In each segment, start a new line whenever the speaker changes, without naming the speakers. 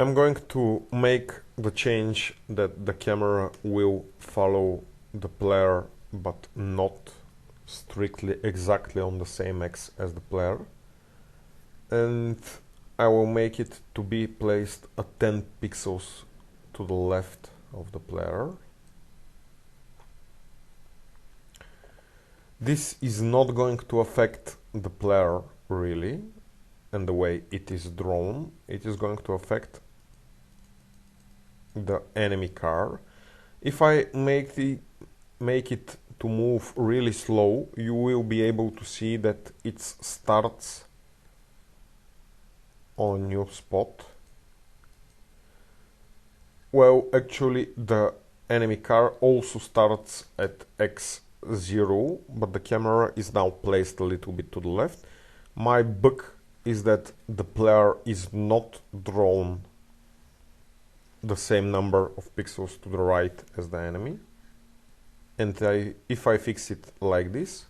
I'm going to make the change that the camera will follow the player but not strictly exactly on the same X as the player, and I will make it to be placed at 10 pixels to the left of the player. This is not going to affect the player really and the way it is drawn. It is going to affect the enemy car. If I make it to move really slow, you will be able to see that it starts on a new spot. Well, actually the enemy car also starts at X0, but the camera is now placed a little bit to the left. My bug is that the player is not drawn the same number of pixels to the right as the enemy. And if I fix it like this,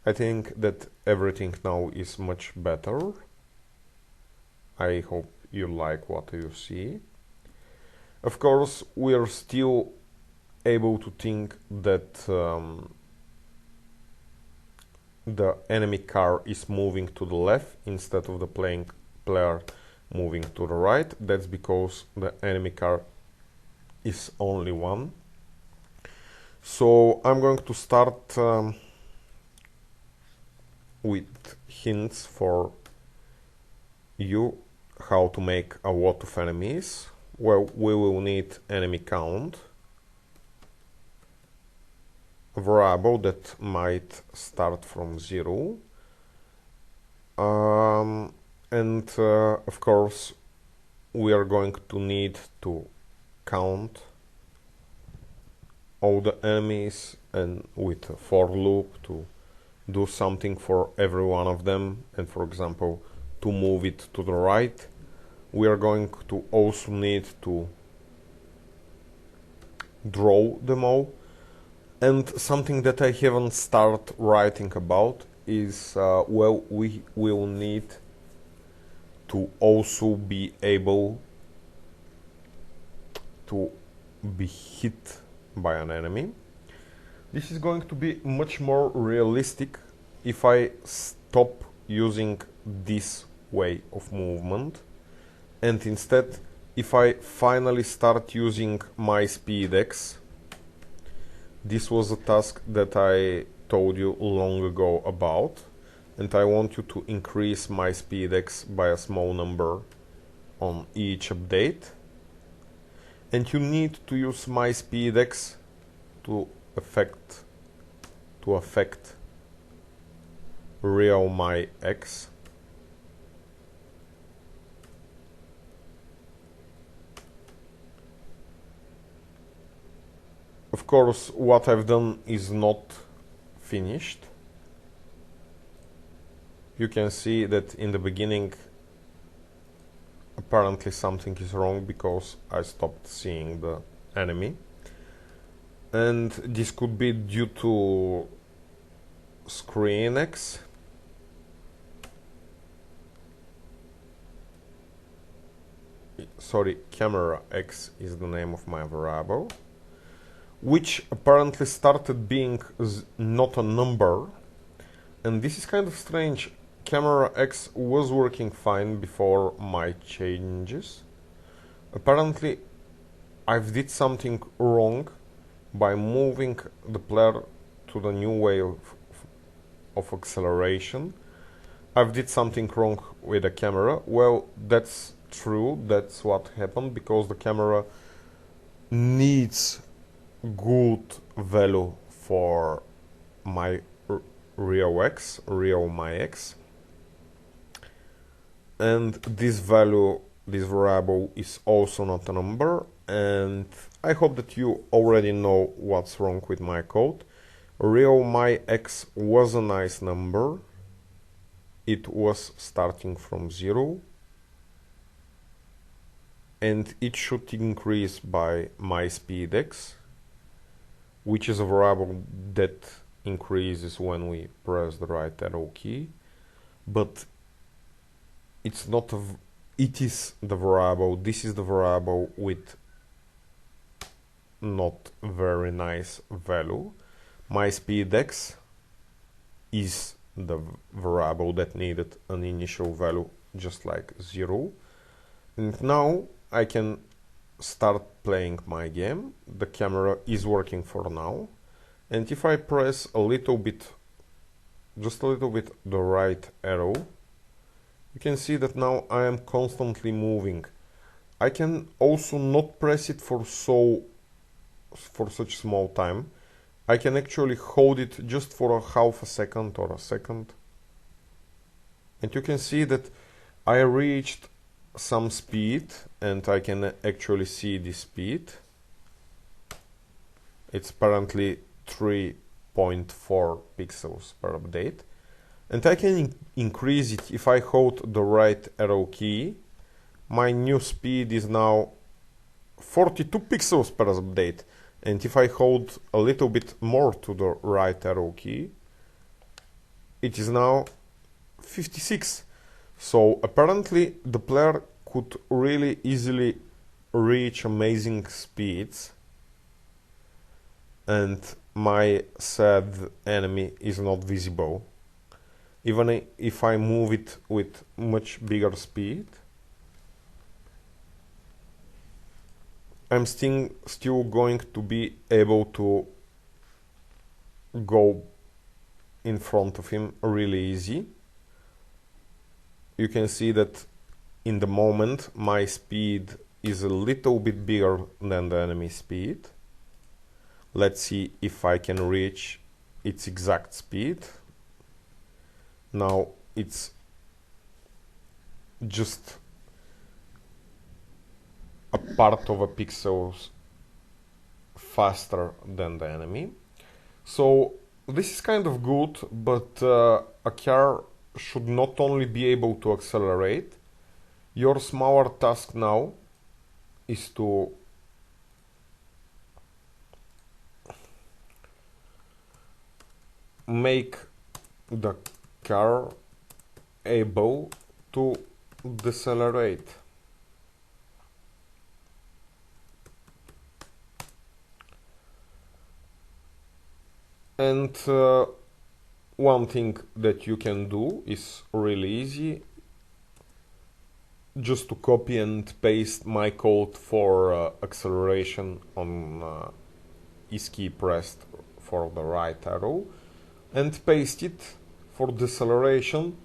I think that everything now is much better. I hope you like what you see. Of course, we are still able to think that the enemy car is moving to the left instead of the player moving to the right. That's because the enemy car is only one. So I'm going to start with hints for you how to make a lot of enemies. Well, we will need enemy count, a variable that might start from 0, and of course we are going to need to count all the enemies, and with a for loop to do something for every one of them. And for example, to move it to the right, we are going to also need to draw them all. And something that I haven't started writing about is well, we will need to also be able to be hit by an enemy. This is going to be much more realistic if I stop using this way of movement, and instead if I finally start using my SpeedX. This was a task that I told you long ago about, and I want you to increase my SpeedX by a small number on each update. And you need to use my SpeedX to affect real my X. Of course, what I've done is not finished. You can see that in the beginning apparently something is wrong because I stopped seeing the enemy, and this could be due to screen X. Sorry, camera X is the name of my variable, which apparently started being not a number, and this is kind of strange. Camera X was working fine before my changes. Apparently I did something wrong by moving the player to the new way of acceleration. I did something wrong with the camera. Well, that's true, that's what happened, because the camera needs good value for my real X, real my X, and this value, this variable, is also not a number. And I hope that you already know what's wrong with my code. Real my X was a nice number. It was starting from 0, and it should increase by my SpeedX, which is a variable that increases when we press the right arrow key, but it's not a it is the variable, this is the variable with not very nice value. My speed x is the variable that needed an initial value just like 0. And now I can start playing my game. The camera is working for now. And if I press a little bit, just a little bit, the right arrow, you can see that now I am constantly moving. I can also not press it for such small time. I can actually hold it just for a half a second or a second. And you can see that I reached some speed, and I can actually see the speed. It's apparently 3.4 pixels per update. And I can increase it if I hold the right arrow key. My new speed is now 42 pixels per update. And if I hold a little bit more to the right arrow key, it is now 56. So apparently the player could really easily reach amazing speeds, and my sad enemy is not visible. Even if I move it with much bigger speed, I'm still going to be able to go in front of him really easy. You can see that in the moment my speed is a little bit bigger than the enemy speed. Let's see if I can reach its exact speed. Now it's just a part of a pixel faster than the enemy. So this is kind of good, but a car should not only be able to accelerate. Your smaller task now is to make the car able to decelerate. And one thing that you can do is really easy, just to copy and paste my code for acceleration on is key pressed for the right arrow, and paste it for deceleration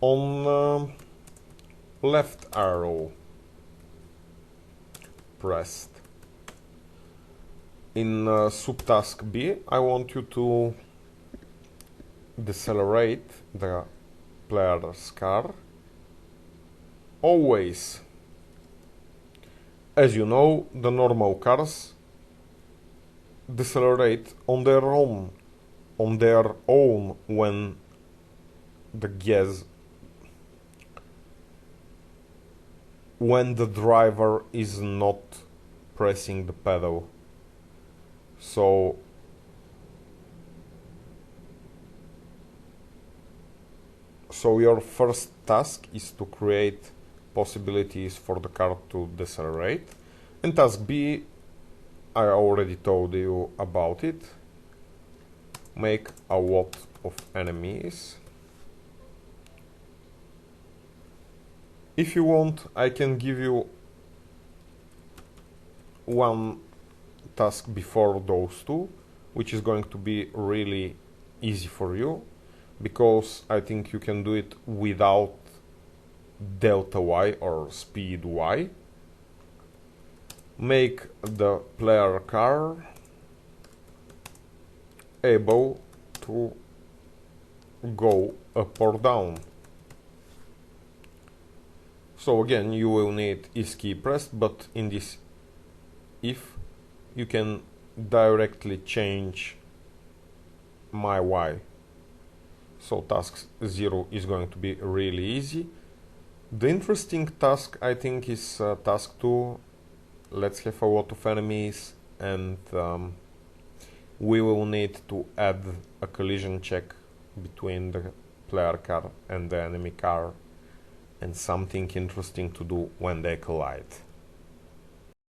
on left arrow pressed. In subtask B, I want you to decelerate the player's car always. As you know, the normal cars decelerate on their own when the gas, when the driver is not pressing the pedal. So your first task is to create possibilities for the car to decelerate. And task B, I already told you about it. Make a lot of enemies. If you want, I can give you one task before those two, which is going to be really easy for you, because I think you can do it without delta Y or speed Y. Make the player car able to go up or down. So again, you will need is key pressed, but in this if, you can directly change my Y. So task 0 is going to be really easy. The interesting task, I think, is task 2. Let's have a lot of enemies, and we will need to add a collision check between the player car and the enemy car and something interesting to do when they collide.